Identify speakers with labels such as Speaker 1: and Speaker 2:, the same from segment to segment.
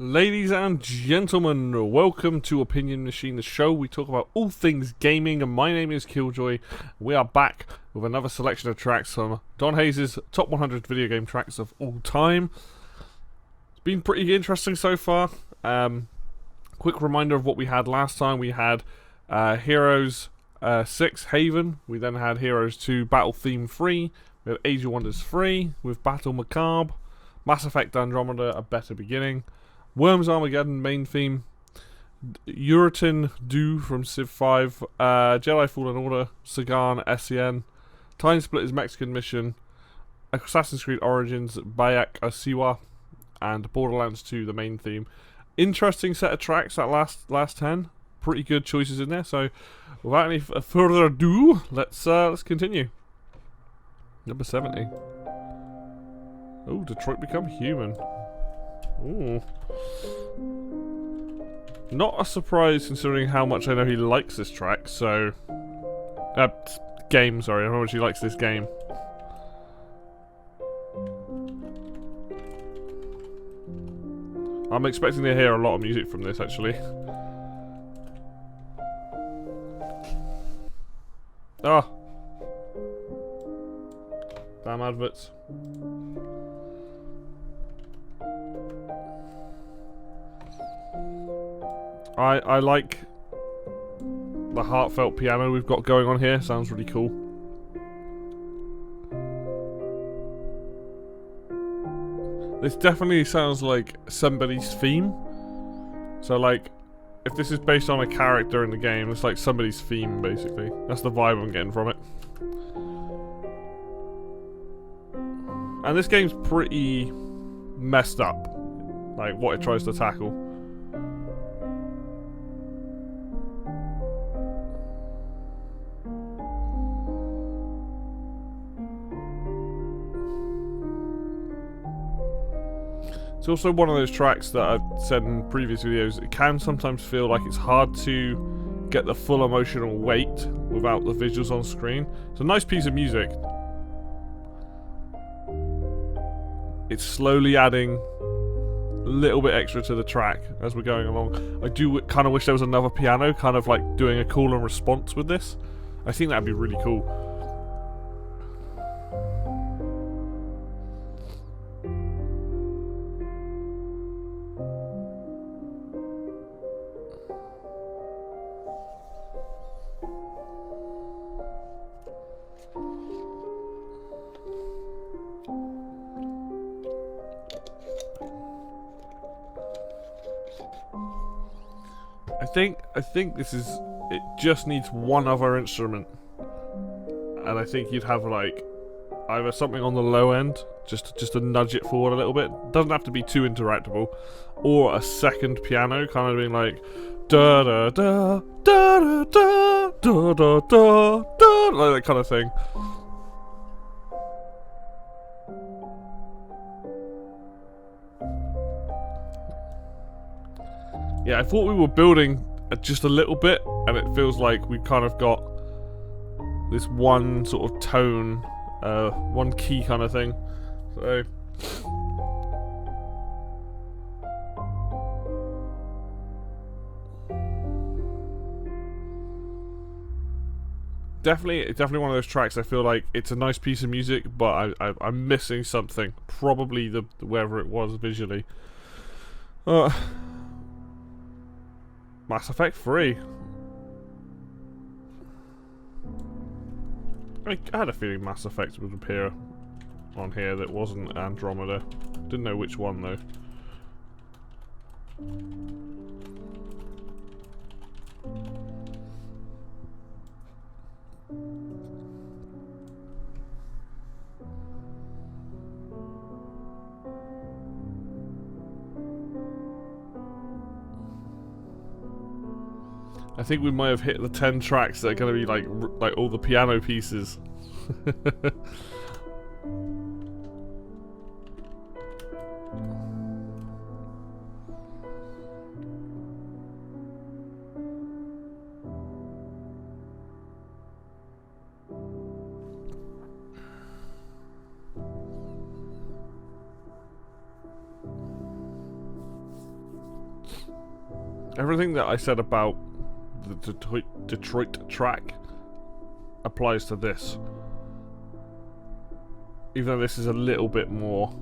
Speaker 1: Ladies and gentlemen, welcome to Opinion Machine, the show. We talk about all things gaming, and my name is Killjoy. We are back with another selection of tracks from donHaize's Top 100 video game tracks of all time. It's been pretty interesting so far. Quick reminder of what we had last time. We had Heroes 6 Haven. We then had Heroes 2 Battle Theme 3. We had Age of Wonders 3 with Battle Macabre. Mass Effect Andromeda, A Better Beginning. Worms Armageddon main theme, Uritan Do from Civ 5, Jedi Fallen Order, Sagan SCN, Time Splitters Mexican Mission, Assassin's Creed Origins, Bayak Asiwa, and Borderlands 2 the main theme. Interesting set of tracks, that last 10. Pretty good choices in there, so without any further ado, let's continue. Number 70. Oh, Detroit Become Human. Ooh. Not a surprise considering how much I know he likes this track, so... game, sorry, how much he likes this game. I'm expecting to hear a lot of music from this, actually. Ah! Damn adverts. I like the heartfelt piano we've got going on here. Sounds really cool. This definitely sounds like somebody's theme. So like, if this is based on a character in the game, it's like somebody's theme basically. That's the vibe I'm getting from it. And this game's pretty messed up, like what it tries to tackle. It's also one of those tracks that I've said in previous videos, it can sometimes feel like it's hard to get the full emotional weight without the visuals on screen. It's a nice piece of music. It's slowly adding a little bit extra to the track as we're going along. I do kind of wish there was another piano, kind of like doing a call and response with this. I think that'd be really cool. I think this is... It just needs one other instrument. And I think you'd have like... either something on the low end, just to nudge it forward a little bit. Doesn't have to be too interactable. Or a second piano, kind of being like... da da da da da da da da da da, like that kind of thing. Yeah, I thought we were building just a little bit, and it feels like we've kind of got this one sort of tone, one key kind of thing. So definitely one of those tracks. I feel like it's a nice piece of music, but I'm missing something. Probably the wherever it was visually. Mass Effect 3. I had a feeling Mass Effect would appear on here that wasn't Andromeda. Didn't know which one though. I think we might have hit the 10 tracks that are going to be like all the piano pieces. Everything that I said about the Detroit track applies to this. Even though this is a little bit more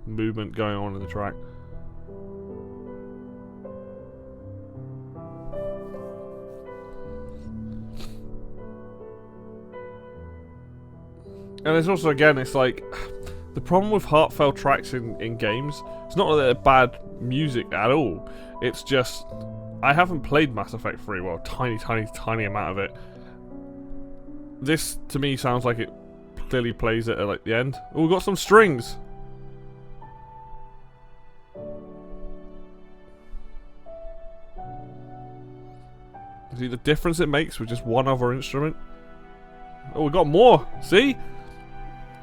Speaker 1: movement going on in the track. And there's also, again, it's like, the problem with heartfelt tracks in games, it's not that they're bad music at all. It's just, I haven't played Mass Effect 3, well, tiny amount of it. This, to me, sounds like it clearly plays it at, like, the end. Oh, we've got some strings! See the difference it makes with just one other instrument? Oh, we got more! See?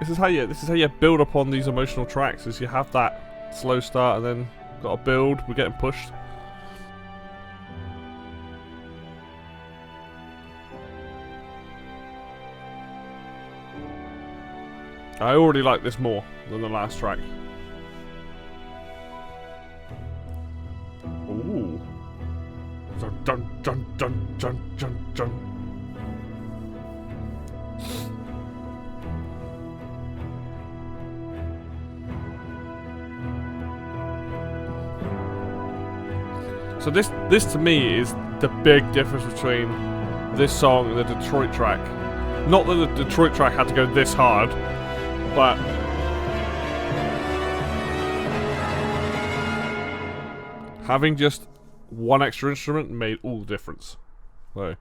Speaker 1: This is how you build upon these emotional tracks, is you have that slow start and then gotta build, we're getting pushed. I already like this more than the last track. Ooh. Dun dun dun dun dun dun dun. So this to me is the big difference between this song and the Detroit track. Not that the Detroit track had to go this hard, but having just one extra instrument made all the difference. So,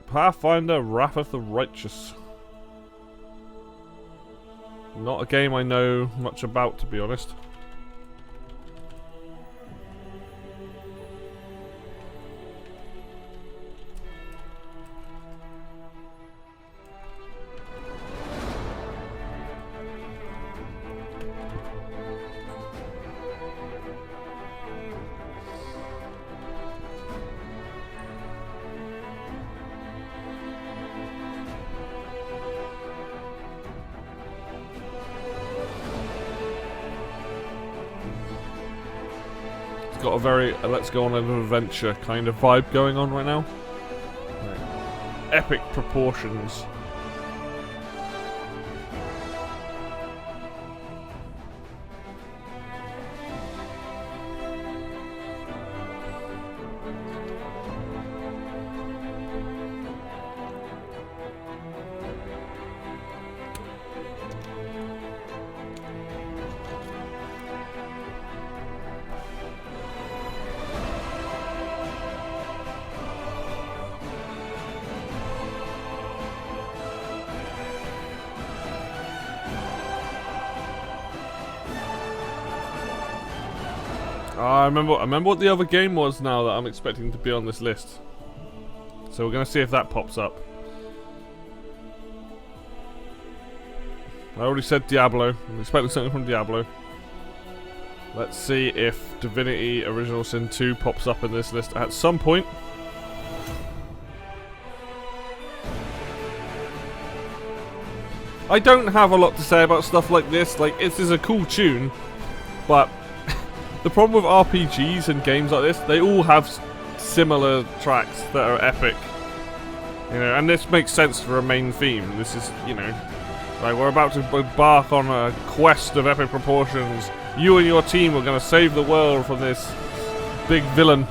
Speaker 1: Pathfinder Wrath of the Righteous. Not a game I know much about, to be honest. Got a very let's go on an adventure kind of vibe going on right now. Right. Epic proportions. I remember what the other game was now that I'm expecting to be on this list. So we're gonna see if that pops up. I already said Diablo. I'm expecting something from Diablo. Let's see if Divinity Original Sin 2 pops up in this list at some point. I don't have a lot to say about stuff like this. Like, this is a cool tune, but the problem with RPGs and games like this, they all have similar tracks that are epic. You know, and this makes sense for a main theme. This is, you know, like we're about to embark on a quest of epic proportions. You and your team are going to save the world from this big villain.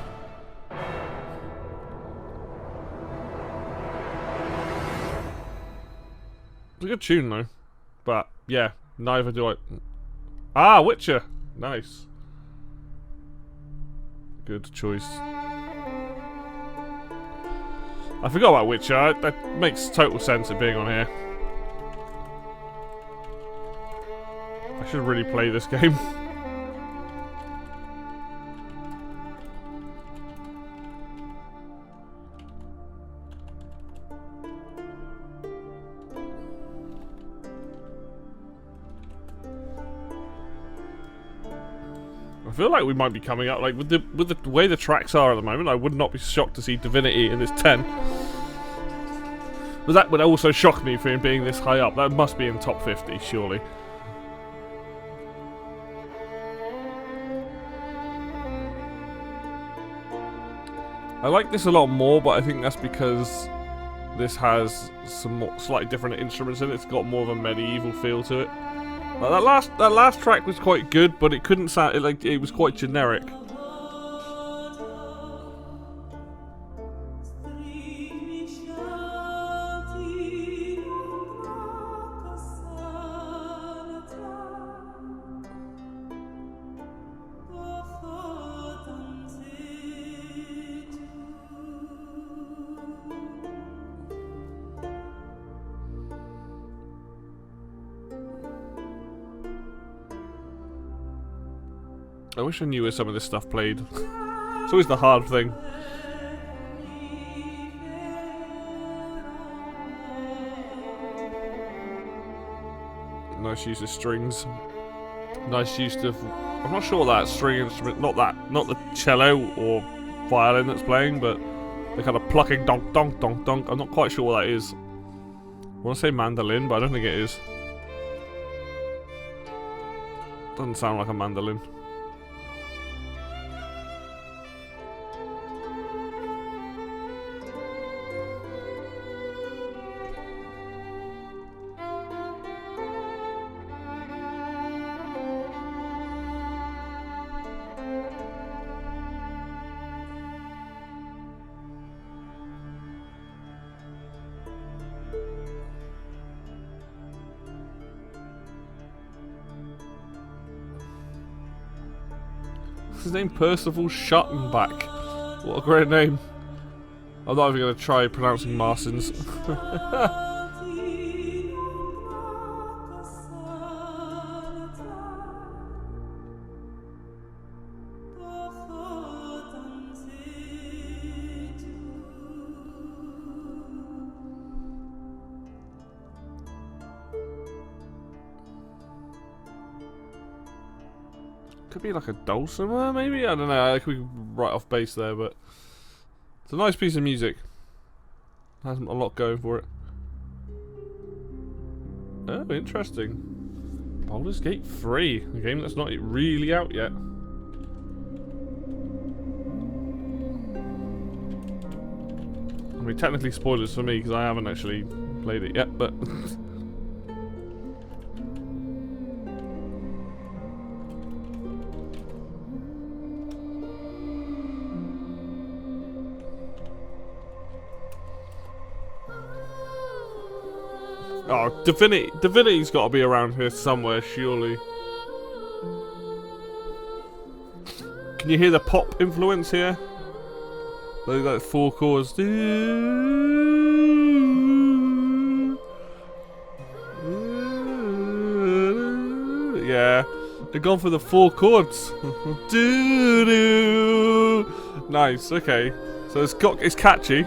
Speaker 1: It's a good tune though. But, yeah, neither do I... Ah, Witcher! Nice. Good choice. I forgot about Witcher. That makes total sense of being on here. I should really play this game. I feel like we might be coming up, like with the way the tracks are at the moment, I would not be shocked to see Divinity in this 10. But that would also shock me for him being this high up. That must be in top 50, surely. I like this a lot more, but I think that's because this has some more, slightly different instruments in it. It's got more of a medieval feel to it. Like that last track was quite good, but it couldn't sound it was quite generic. I wish I knew where some of this stuff played. It's always the hard thing. Nice use of strings. Nice use of... I'm not sure what that string instrument... Not the cello or violin that's playing, but the kind of plucking donk donk donk donk. I'm not quite sure what that is. I want to say mandolin, but I don't think it is. Doesn't sound like a mandolin. His name Percival Schattenbach. What a great name. I'm not even going to try pronouncing Martins. Could be like a dulcimer, maybe? I don't know. I could be right off base there, but it's a nice piece of music. Has a lot going for it. Oh, interesting. Baldur's Gate 3, a game that's not really out yet. I mean, technically spoilers for me because I haven't actually played it yet, but. Oh, Divinity's got to be around here somewhere, surely. Can you hear the pop influence here? Like 4 chords. Yeah, they've gone for the 4 chords. Nice. Okay, so it's catchy.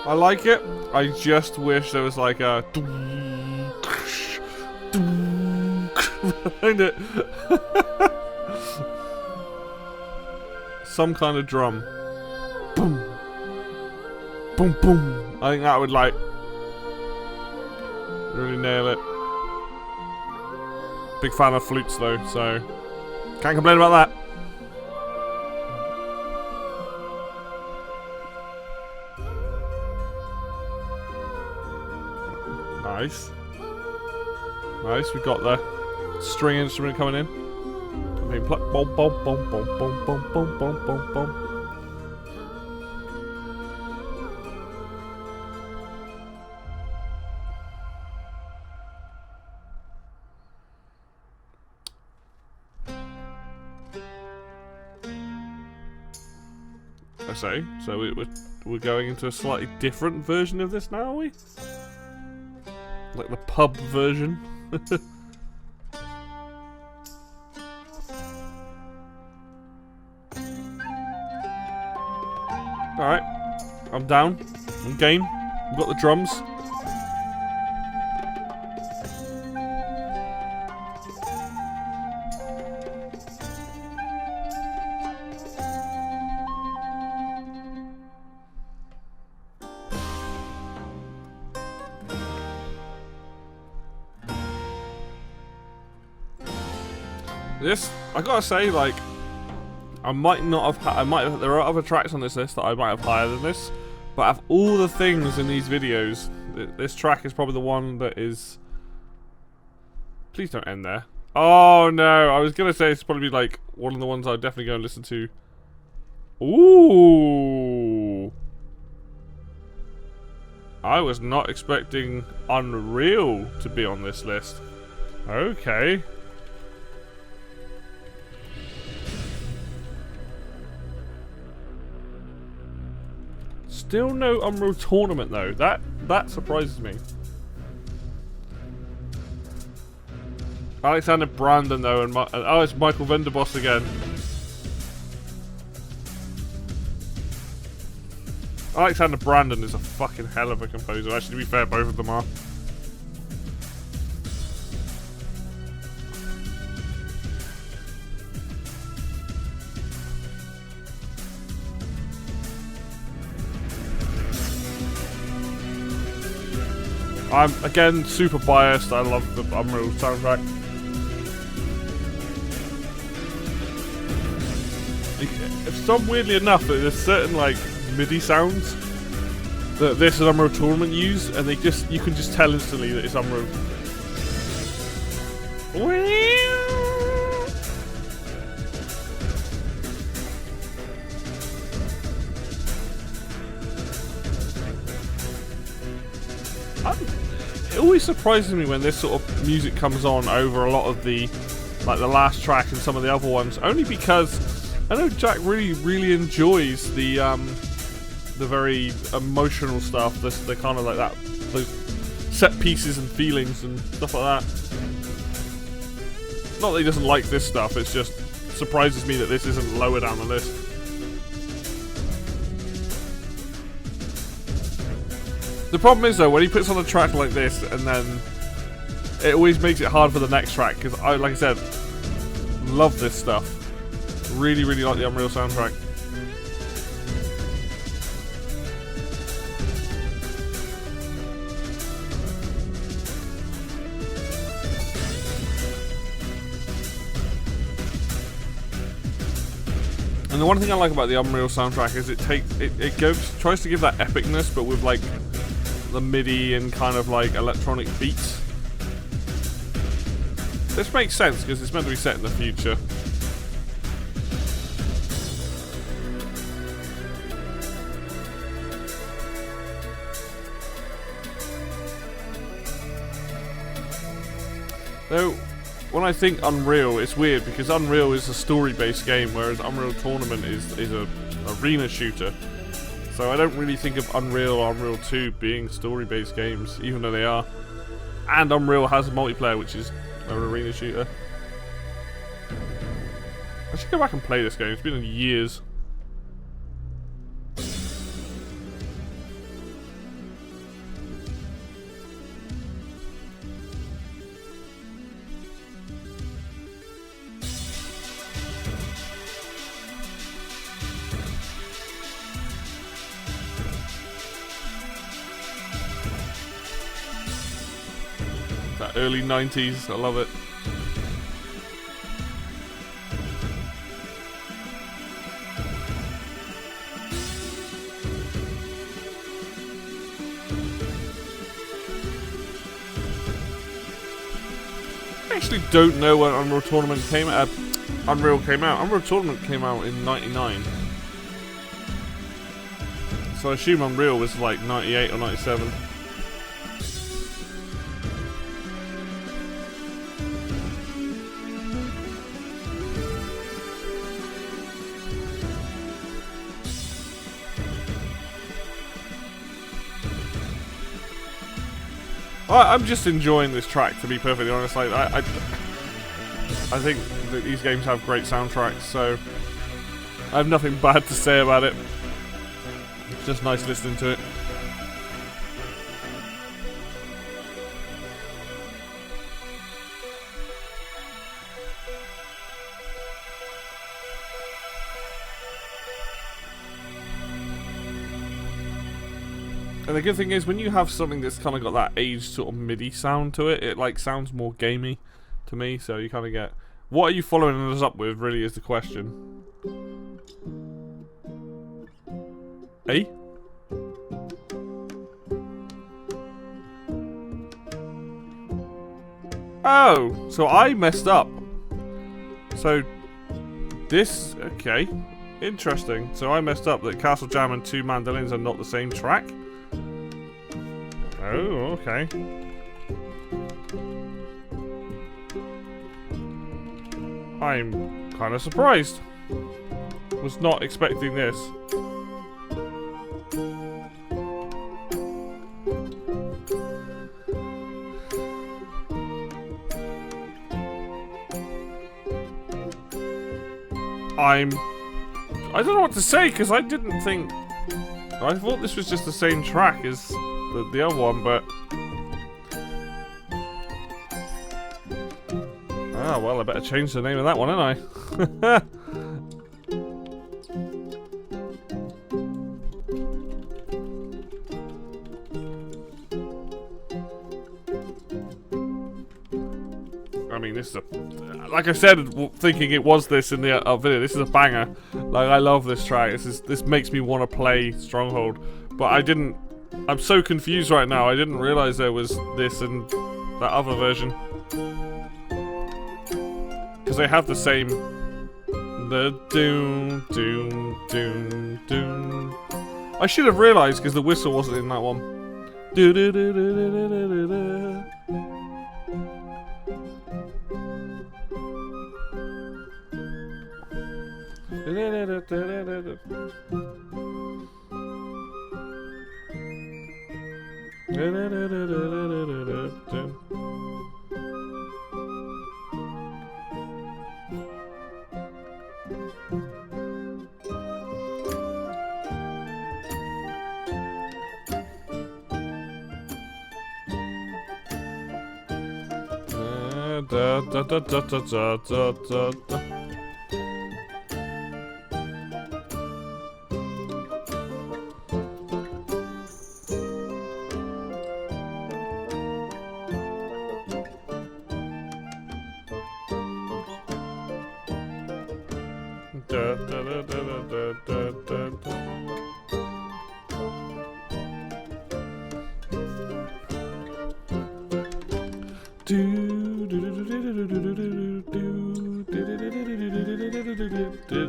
Speaker 1: I like it. I just wish there was like a behind it. Some kind of drum. Boom. Boom boom. I think that would like really nail it. Big fan of flutes though, so can't complain about that. Nice. Nice, we got the string instrument coming in. I mean, pluck, boom, boom, boom, boom, boom, boom, boom, boom, boom, boom. I say. So we're going into a slightly different version of this now, are we? Like the pub version. Alright. I'm down. I'm game. We've got the drums. This, I gotta say, like, I might not have, there are other tracks on this list that I might have higher than this, but of all the things in these videos, this track is probably the one that is, please don't end there. Oh no, I was gonna say it's probably like one of the ones I'd definitely go and listen to. Ooh. I was not expecting Unreal to be on this list. Okay. Still no Unreal Tournament though. That surprises me. Alexander Brandon though, and oh, it's Michael Vanderboss again. Alexander Brandon is a fucking hell of a composer. Actually, to be fair, both of them are. I'm, again, super biased. I love the Unreal soundtrack. Weirdly enough, there's certain, like, MIDI sounds that this and Unreal Tournament use, and you can just tell instantly that it's Unreal. It always surprises me when this sort of music comes on over a lot of the, like the last track and some of the other ones, only because I know Jack really enjoys the very emotional stuff, the kind of like that, those set pieces and feelings and stuff like that. Not that he doesn't like this stuff, it's just surprises me that this isn't lower down the list. The problem is though, when he puts on a track like this, and then it always makes it hard for the next track, because like I said, love this stuff. Really like the Unreal soundtrack. And the one thing I like about the Unreal soundtrack is it tries to give that epicness, but with like the MIDI and kind of like electronic beats. This makes sense because it's meant to be set in the future. Though, when I think Unreal, it's weird because Unreal is a story-based game, whereas Unreal Tournament is a arena shooter. So I don't really think of Unreal or Unreal 2 being story-based games, even though they are. And Unreal has a multiplayer, which is an arena shooter. I should go back and play this game. It's been years. That early 90s, I love it. I actually don't know when Unreal Tournament came out. Unreal came out. Unreal Tournament came out in '99. So I assume Unreal was like 98 or 97. I'm just enjoying this track, to be perfectly honest. Like, I think that these games have great soundtracks, so I have nothing bad to say about it. It's just nice listening to it. And the good thing is, when you have something that's kind of got that aged sort of MIDI sound to it, it like sounds more gamey to me. So you kind of get, what are you following us up with? Really is the question. Eh? Oh, so I messed up. So this, okay, interesting. So I messed up that Castle Jam and Two Mandolins are not the same track. Oh, okay. I'm kind of surprised. Was not expecting this. I don't know what to say, because I didn't think... I thought this was just the same track as the other one, but... Ah, well, I better change the name of that one, ain't I? I mean, this is a... Like I said, thinking it was this in the video, this is a banger. Like, I love this track. This makes me want to play Stronghold. But I didn't... I'm so confused right now. I didn't realize there was this and that other version. Because they have the same... The doom, doom, doom, doom. I should have realized because the whistle wasn't in that one. Do do do do do do do do.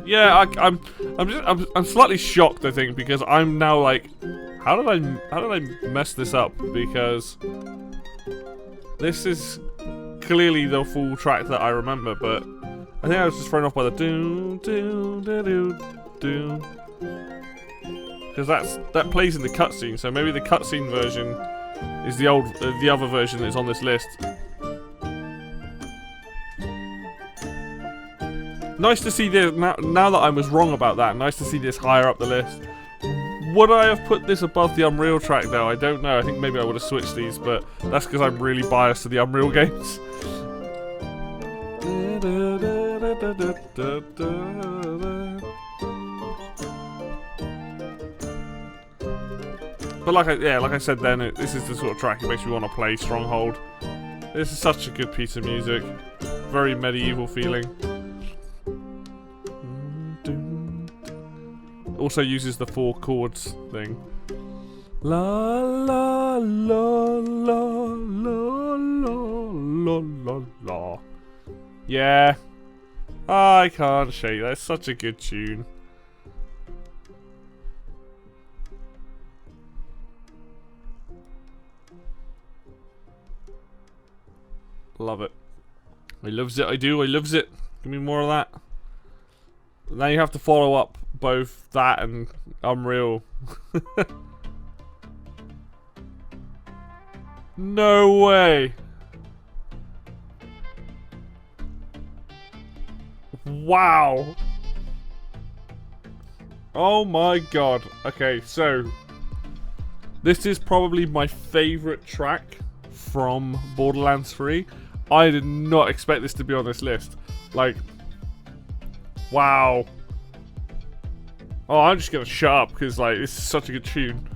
Speaker 1: Yeah, I'm slightly shocked, I think, because I'm now like, how did I mess this up? Because this is clearly the full track that I remember, but I think I was just thrown off by the doom doom doom doom, because that plays in the cutscene. So maybe the cutscene version is the other version that's on this list. Nice to see this, now that I was wrong about that, nice to see this higher up the list. Would I have put this above the Unreal track though? I don't know. I think maybe I would have switched these, but that's because I'm really biased to the Unreal games. But like I said then, this is the sort of track that makes me want to play Stronghold. This is such a good piece of music. Very medieval feeling. Also uses the 4 chords thing. La la la la la la la la. Yeah. I can't shake that. It's such a good tune. Love it. I loves it. I do. I loves it. Give me more of that. Now you have to follow up both that and Unreal. No way. Wow. Oh my god. Okay, so this is probably my favorite track from Borderlands 3. I did not expect this to be on this list. Like, wow. Oh, I'm just gonna shut up because, like, this is such a good tune.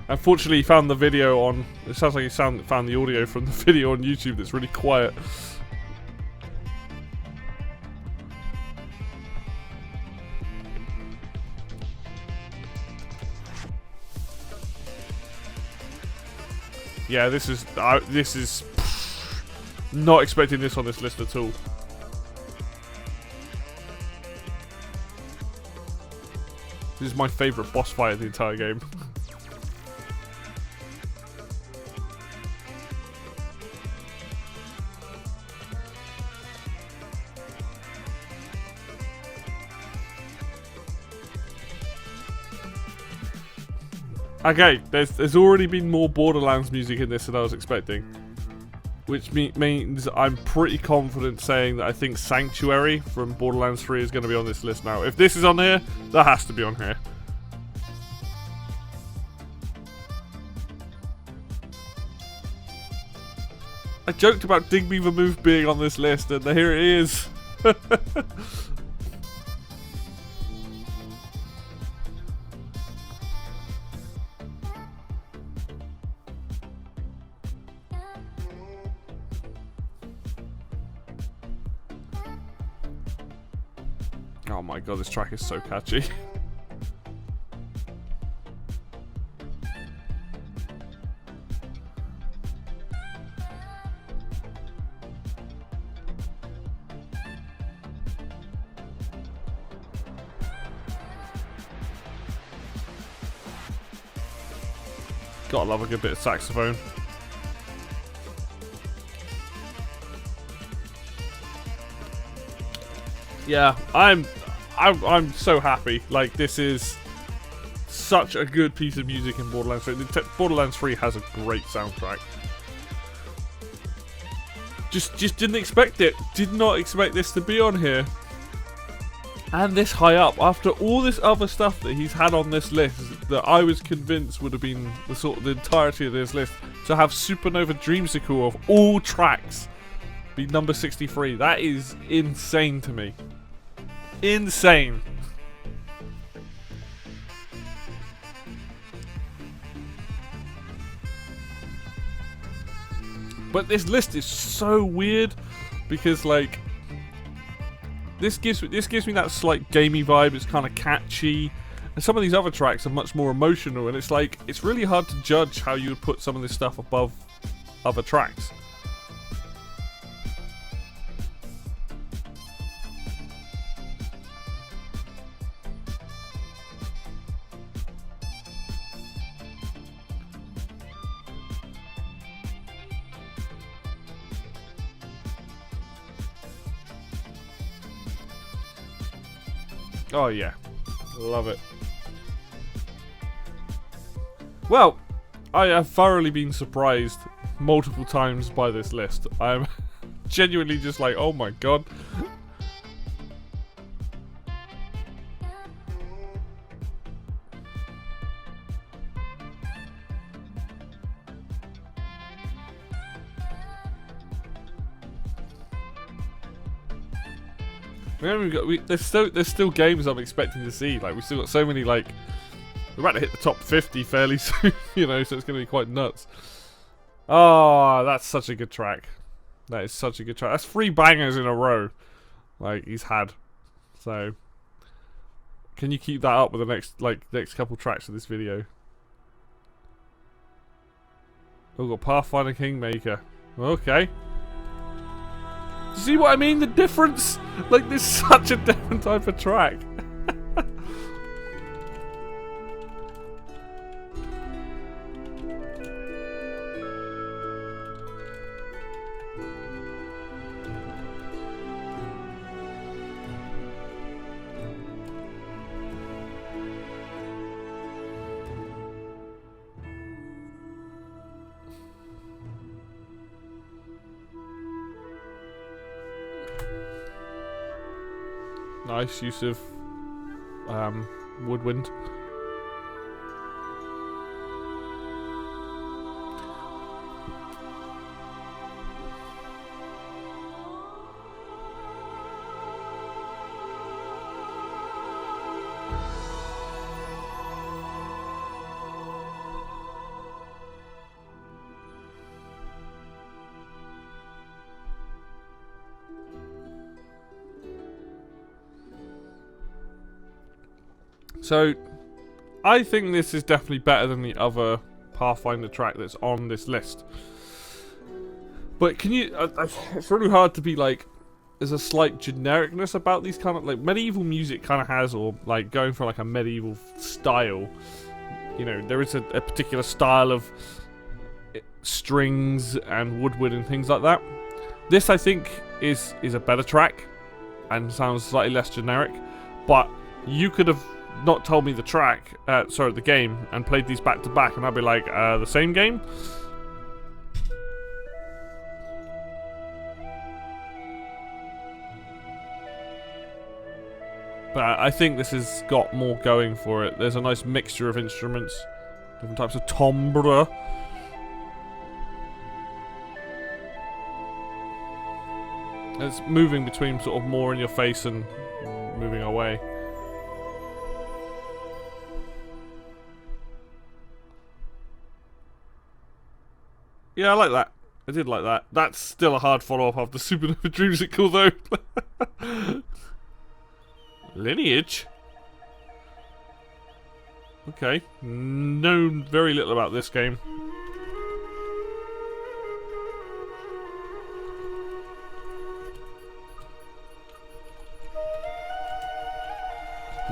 Speaker 1: Unfortunately, he found the video on. It sounds like he found the audio from the video on YouTube that's really quiet. Yeah, this is not expecting this on this list at all. This is my favorite boss fight of the entire game. Okay, there's already been more Borderlands music in this than I was expecting. Which means I'm pretty confident saying that I think Sanctuary from Borderlands 3 is going to be on this list now. If this is on here, that has to be on here. I joked about Dig Me the Move being on this list, and here it is. Oh my god, this track is so catchy. Gotta love a good bit of saxophone. Yeah, I'm so happy. Like, this is such a good piece of music in Borderlands 3. Borderlands 3 has a great soundtrack. Just didn't expect it. Did not expect this to be on here. And this high up, after all this other stuff that he's had on this list that I was convinced would have been the entirety of this list, to have Supernova Dreamsicle of all tracks be number 63. That is insane to me. Insane. But this list is so weird because, like, this gives me that slight gamey vibe. It's kind of catchy, and some of these other tracks are much more emotional. And it's like, it's really hard to judge how you would put some of this stuff above other tracks. Oh yeah, love it. Well, I have thoroughly been surprised multiple times by this list. I'm genuinely just like, oh my god. There's still games I'm expecting to see. Like, we've still got so many, like, we're about to hit the top 50 fairly soon, you know, so it's going to be quite nuts. Oh, that's such a good track. That is such a good track. That's 3 bangers in a row, like, he's had. So, can you keep that up with the next couple tracks of this video? We've got Pathfinder Kingmaker. Okay. See what I mean? The difference? Like, there's such a different type of track. Nice use of woodwind. So, I think this is definitely better than the other Pathfinder track that's on this list. But can you... it's really hard to be like... There's a slight genericness about these kind of... Like, medieval music kind of has, or like going for like a medieval style. You know, there is a particular style of strings and woodwind and things like that. This, I think, is a better track and sounds slightly less generic. But you could have not told me the track, the game, and played these back to back, and I'd be like, the same game? But I think this has got more going for it. There's a nice mixture of instruments, different types of timbre. It's moving between sort of more in your face and moving away. Yeah, I like that. I did like that. That's still a hard follow-up after Supernova Dreamsicle, though. Lineage? Okay. Know very little about this game.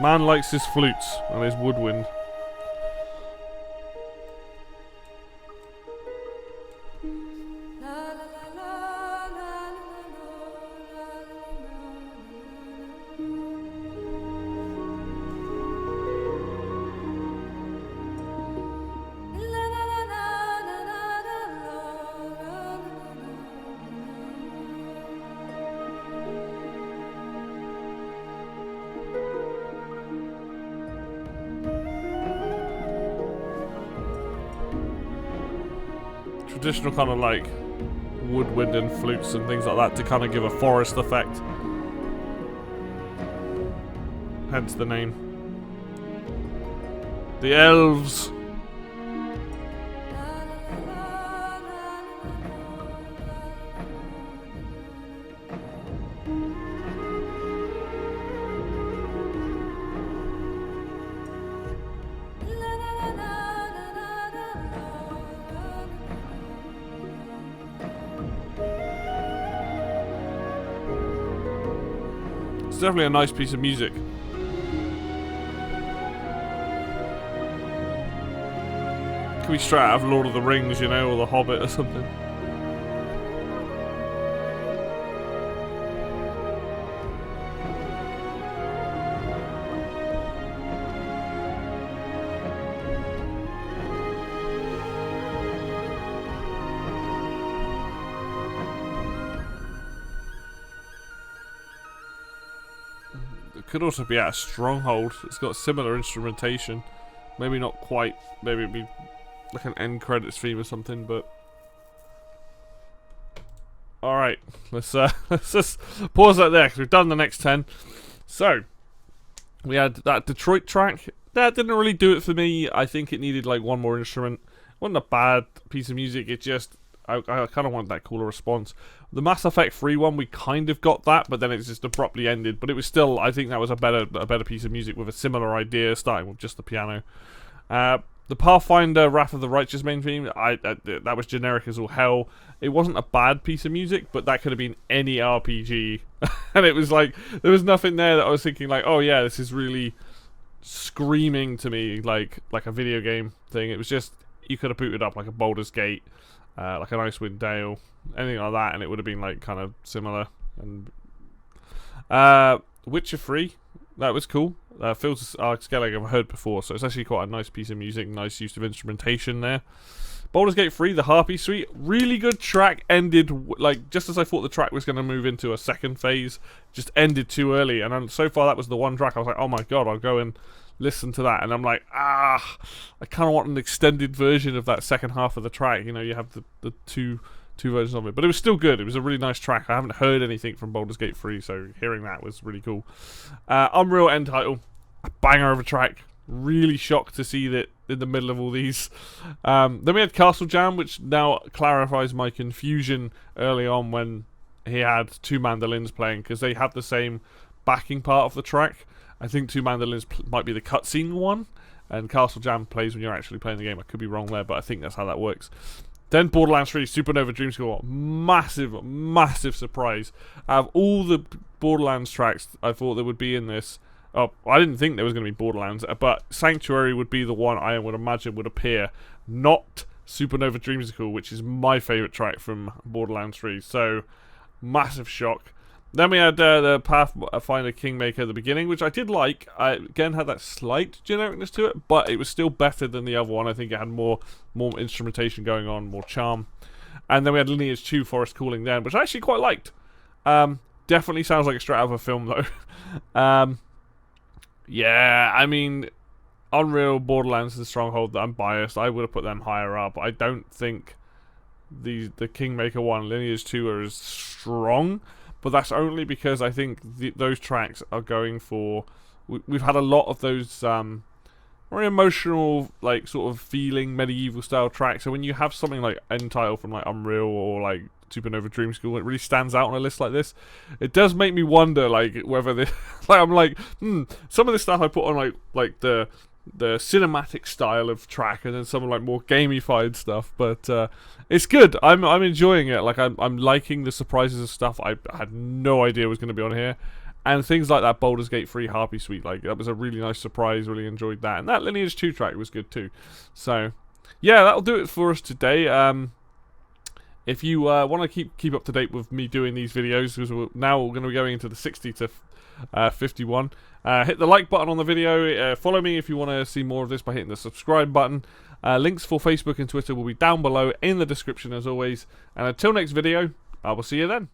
Speaker 1: Man likes his flutes and his woodwind. Traditional kind of like woodwind and flutes and things like that to kind of give a forest effect. Hence the name. The elves. Definitely a nice piece of music. Could be straight out of Lord of the Rings, you know, or The Hobbit or something. Could also be at a Stronghold. It's got similar instrumentation. Maybe not quite. Maybe it'd be like an end credits theme or something. But all right, let's just pause that there because we've done the next 10. So we had that Detroit track. That didn't really do it for me. I think it needed like one more instrument. It wasn't a bad piece of music. It just I kind of want that cooler response. The Mass Effect 3 one, we kind of got that, but then it just abruptly ended. But it was still, I think that was a better piece of music with a similar idea, starting with just the piano. The Pathfinder Wrath of the Righteous main theme, that was generic as all hell. It wasn't a bad piece of music, but that could have been any RPG. And it was like, there was nothing there that I was thinking like, oh yeah, this is really screaming to me like a video game thing. It was just, you could have booted up like a Baldur's Gate, like an Icewind Dale, anything like that, and it would have been like kind of similar. And Witcher 3, that was cool. Feels like a scale I've heard before, so it's actually quite a nice piece of music, nice use of instrumentation there. Baldur's Gate 3, the Harpy Suite, really good track, ended, like, just as I thought the track was going to move into a second phase, just ended too early, and so far that was the one track I was like, oh my god, I'll go and listen to that, and I'm like, I kind of want an extended version of that second half of the track, you know, you have the two versions of it, but it was still good. It was a really nice track. I haven't heard anything from Baldur's Gate 3, so hearing that was really cool. Unreal end title, a banger of a track. Really shocked to see that in the middle of all these. Then we had Castle Jam, which now clarifies my confusion early on when he had two mandolins playing, because they have the same backing part of the track. I think two mandolins might be the cutscene one, and Castle Jam plays when you're actually playing the game. I could be wrong there, but I think that's how that works. Then Borderlands 3 Supernova Dreamscore, massive surprise. Out of all the Borderlands tracks I thought there would be in this, I didn't think there was going to be Borderlands, but Sanctuary would be the one I would imagine would appear, not Supernova Dreamscore, which is my favourite track from Borderlands 3, so massive shock. Then we had the Pathfinder Kingmaker at the beginning, which I did like. I again had that slight genericness to it, but it was still better than the other one. I think it had more instrumentation going on, more charm. And then we had Lineage 2 Forest Calling then, which I actually quite liked. Definitely sounds like a straight out of a film though. Yeah, I mean, Unreal, Borderlands, and Stronghold, I'm biased. I would have put them higher up. I don't think the Kingmaker 1, Lineage 2 are as strong. But that's only because I think those tracks are going for... We've had a lot of those very emotional, like, sort of feeling medieval style tracks. So when you have something like End Title from like Unreal or like Supernova Dreamscore, it really stands out on a list like this. It does make me wonder, like, whether this... like, I'm like, some of the stuff I put on like the cinematic style of track, and then some like more gamified stuff, but it's good. I'm enjoying it. Like I'm liking the surprises of stuff I had no idea was going to be on here, and things like that Baldur's Gate 3 Harpy Suite. Like that was a really nice surprise. Really enjoyed that, and that Lineage 2 track was good too. So yeah, that'll do it for us today. If you want to keep up to date with me doing these videos, because we're going to be going into the 60 to 51. Hit the like button on the video. Follow me if you want to see more of this by hitting the subscribe button. Links for Facebook and Twitter will be down below in the description as always. And until next video, I will see you then.